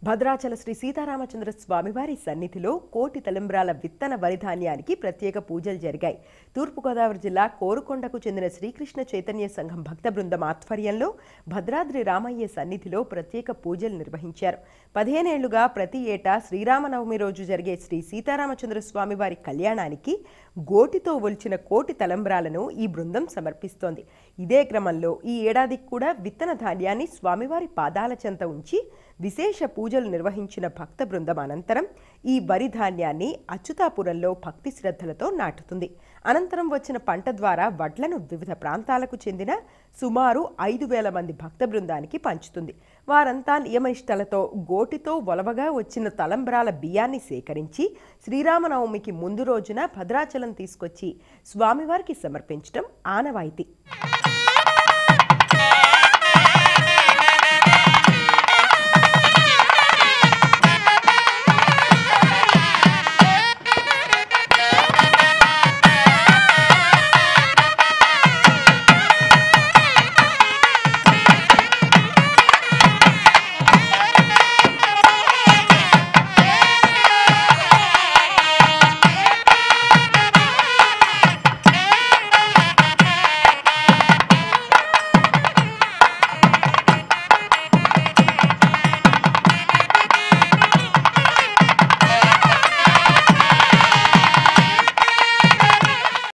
భద్రాచల శ్రీ సీతారామచంద్ర స్వామివారి సన్నిధిలో కోటి తలంబ్రాల విత్తన వరిధాన్యానికి ప్రత్యేక పూజలు జరిగాయి. తూర్పుగోదావరి జిల్లా కోరుకొండకు చెందిన శ్రీకృష్ణ చైతన్య సంఘం భక్త బృందం ఆధ్వర్యంలో భద్రాద్రి రామయ్య సన్నిధిలో ప్రత్యేక పూజలు నిర్వహించారు. 15 ఏళ్లుగా ప్రతి ఏటా శ్రీరామనవమి రోజు జరిగే శ్రీ సీతారామచంద్ర స్వామివారి కళ్యాణానికి గోటితో ఒలిచిన కోటి తలంబ్రాలను ఈ బృందం సమర్పిస్తోంది. ఇదే క్రమంలో ఈ ఏడాదికి కూడా విత్తన ధాన్యాన్ని స్వామివారి పాదాల చెంత ఉంచి విశేష పూజలు నిర్వహించిన భక్త బృందం అనంతరం ఈ వరి ధాన్యాన్ని అచ్యుతాపురంలో భక్తి శ్రద్ధలతో నాటుతుంది. అనంతరం వచ్చిన పంట ద్వారా వడ్లను వివిధ ప్రాంతాలకు చెందిన సుమారు 5,000 మంది భక్త బృందానికి పంచుతుంది. వారంతా నియమనిష్టలతో గోటితో ఒలవగా వచ్చిన తలంబ్రాల బియ్యాన్ని సేకరించి శ్రీరామనవమికి ముందు రోజున భద్రాచలం తీసుకొచ్చి స్వామివారికి సమర్పించడం ఆనవాయితీ.